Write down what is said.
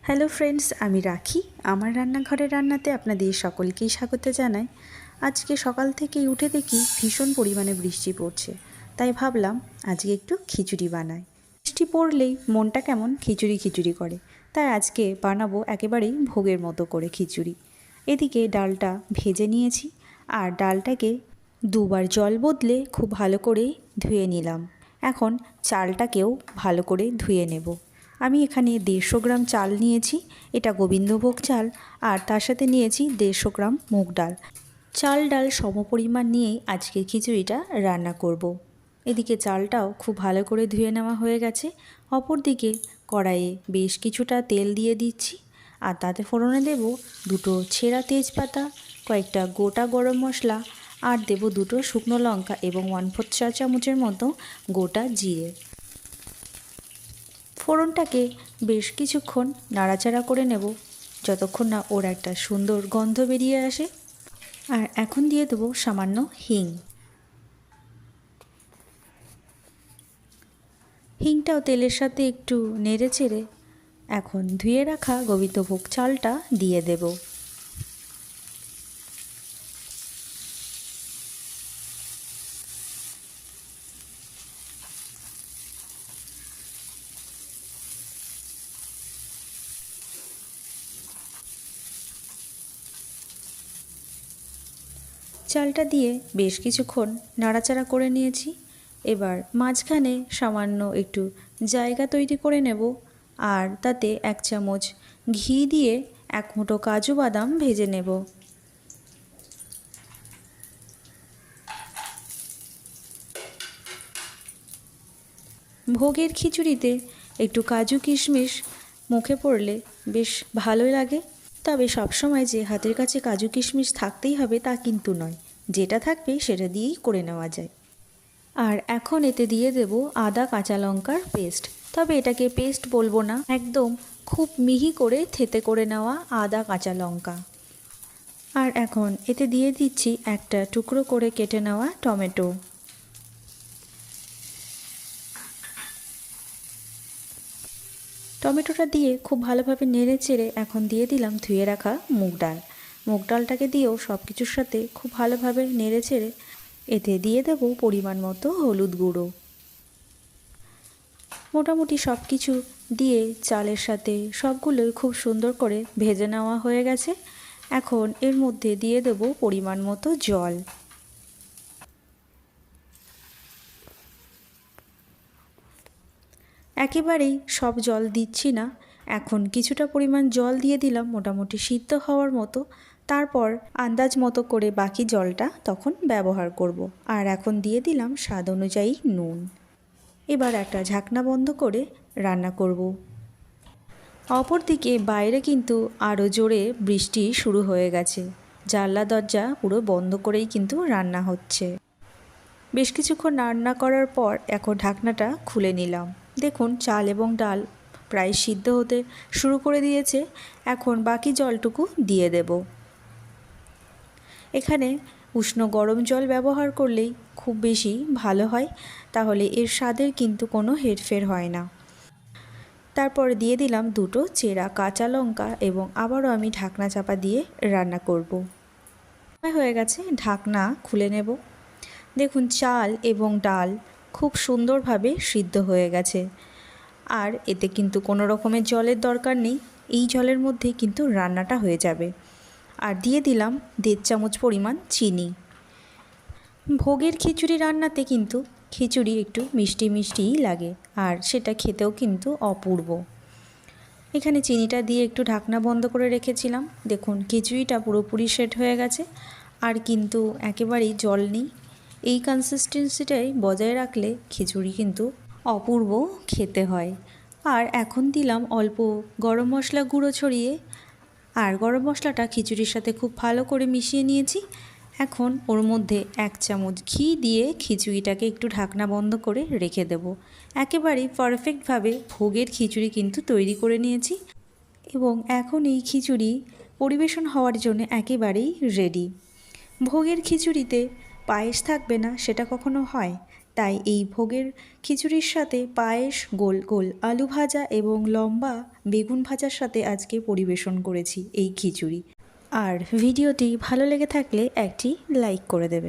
Hello friends, আমি রাখি। আমার রান্নাঘরের রান্নাতে আপনাদের সকলকেই স্বাগত জানাই। আজকে সকাল থেকেই উঠে দেখি ভীষণ পরিমাণে বৃষ্টি পড়ছে, তাই ভাবলাম আজকে একটু খিচুড়ি বানাই। বৃষ্টি পড়লেই মনটা কেমন খিচুড়ি খিচুড়ি করে, তাই আজকে বানাবো একেবারেই ভোগের মতো করে খিচুড়ি। এদিকে ডালটা ভেজে নিয়েছি, আর ডালটাকে দুবার জল বদলে খুব ভালো করে ধুয়ে নিলাম। এখন চালটাকেও ভালো করে ধুয়ে নেব। আমি এখানে 150 গ্রাম চাল নিয়েছি, এটা গোবিন্দভোগ চাল, আর তার সাথে নিয়েছি 150 গ্রাম মুগ ডাল। চাল ডাল সমপরিমাণ নিয়েই আজকে খিচুড়িটা রান্না করব। এদিকে চালটাও খুব ভালো করে ধুয়ে নেওয়া হয়ে গেছে। অপরদিকে কড়াইয়ে বেশ কিছুটা তেল দিয়ে দিচ্ছি, আর তাতে ফোড়নে দেব 2টো ছেঁড়া তেজপাতা, কয়েকটা গোটা গরম মশলা, আর দেব 2টো শুকনো লঙ্কা এবং 1/4 চা চামচের মতো গোটা জিরে। ফোড়নটাকে বেশ কিছুক্ষণ নাড়াচাড়া করে নেব, যতক্ষণ না ওর একটা সুন্দর গন্ধ বেরিয়ে আসে। আর এখন দিয়ে দেবো সামান্য হিং। হিংটাও তেলের সাথে একটু নেড়ে চেড়ে এখন ধুয়ে রাখা গোবিন্দভোগ চালটা দিয়ে দেব। চালটা দিয়ে বেশ কিছুক্ষণ নাড়াচাড়া করে নিয়েছি। এবার মাঝখানে সামান্য একটু জায়গা তৈরি করে নেব, আর তাতে 1 চামচ ঘি দিয়ে 1 মুঠো কাজু বাদাম ভেজে নেব। ভোগের খিচুড়িতে একটু কাজু কিশমিশ মুখে পড়লে বেশ ভালোই লাগে। তবে সবসময় যে হাতের কাছে কাজু কিশমিশ থাকতেই হবে তা কিন্তু নয়, যেটা থাকবে সেটা দিয়েই করে নেওয়া যায়। আর এখন এতে দিয়ে দেব আদা কাঁচা লঙ্কার পেস্ট। তবে এটাকে পেস্ট বলবো না, একদম খুব মিহি করে থেতে করে নেওয়া আদা কাঁচা লঙ্কা। আর এখন এতে দিয়ে দিচ্ছি একটা টুকরো করে কেটে নেওয়া টমেটো। টমেটোটা দিয়ে খুব ভালোভাবে নেড়ে চেড়ে এখন দিয়ে দিলাম ধুয়ে রাখা মুগ ডাল। মুগ ডালটাকে দিয়েও সব কিছুর সাথে খুব ভালোভাবে নেড়ে চেড়ে এতে দিয়ে দেব পরিমাণ মতো হলুদ গুঁড়ো। মোটামুটি সব কিছু দিয়ে চালের সাথে সবগুলোই খুব সুন্দর করে ভেজে নেওয়া হয়ে গেছে। এখন এর মধ্যে দিয়ে দেব পরিমাণ মতো জল। একেবারেই সব জল দিচ্ছি না, এখন কিছুটা পরিমাণ জল দিয়ে দিলাম মোটামুটি সিদ্ধ হওয়ার মতো। তারপর আন্দাজ মতো করে বাকি জলটা তখন ব্যবহার করব। আর এখন দিয়ে দিলাম স্বাদ অনুযায়ী নুন। এবার একটা ঢাকনা বন্ধ করে রান্না করব। অপরদিকে বাইরে কিন্তু আরও জোরে বৃষ্টি শুরু হয়ে গেছে। জানলা দরজা পুরো বন্ধ করেই কিন্তু রান্না হচ্ছে। বেশ কিছুক্ষণ রান্না করার পর এখন ঢাকনাটা খুলে নিলাম। দেখুন চাল এবং ডাল প্রায় সিদ্ধ হতে শুরু করে দিয়েছে। এখন বাকি জলটুকু দিয়ে দেব। এখানে উষ্ণ গরম জল ব্যবহার করলেই খুব বেশি ভালো হয়, তাহলে এর স্বাদের কিন্তু কোনো হেরফের হয় না। তারপর দিয়ে দিলাম 2টো চেরা কাঁচা লঙ্কা এবং আবারও আমি ঢাকনা চাপা দিয়ে রান্না করব। হয়ে গেছে, ঢাকনা খুলে নেব। দেখুন চাল এবং ডাল খুব সুন্দরভাবে সিদ্ধ হয়ে গেছে, আর এতে কিন্তু কোনো রকমের জলের দরকার নেই। এই জলের মধ্যেই কিন্তু রান্নাটা হয়ে যাবে। আর দিয়ে দিলাম 1.5 চামচ পরিমাণ চিনি। ভোগের খিচুড়ি রান্নাতে কিন্তু খিচুড়ি একটু মিষ্টি মিষ্টিই লাগে, আর সেটা খেতেও কিন্তু অপূর্ব। এখানে চিনিটা দিয়ে একটু ঢাকনা বন্ধ করে রেখেছিলাম। দেখুন খিচুড়িটা পুরোপুরি সেট হয়ে গেছে, আর কিন্তু একেবারেই জল নেই। এই কনসিস্টেন্সিটাই বজায় রাখলে খিচুড়ি কিন্তু অপূর্ব খেতে হয়। আর এখন দিলাম অল্প গরম মশলা গুঁড়ো ছড়িয়ে, আর গরম মশলাটা খিচুড়ির সাথে খুব ভালো করে মিশিয়ে নিয়েছি। এখন ওর মধ্যে 1 চামচ ঘি দিয়ে খিচুড়িটাকে একটু ঢাকনা বন্ধ করে রেখে দেব। একেবারেই পারফেক্টভাবে ভোগের খিচুড়ি কিন্তু তৈরি করে নিয়েছি, এবং এখন এই খিচুড়ি পরিবেশন হওয়ার জন্য একেবারেই রেডি। ভোগের খিচুড়িতে পায়েস থাকবে না সেটা কখনো হয়? তাই এই ভোগের খিচুড়ির সাথে পায়েস, গোল গোল আলু ভাজা এবং লম্বা বেগুন ভাজার সাথে আজকে পরিবেশন করেছি এই খিচুড়ি। আর ভিডিওটি ভালো লেগে থাকলে একটি লাইক করে দেবে।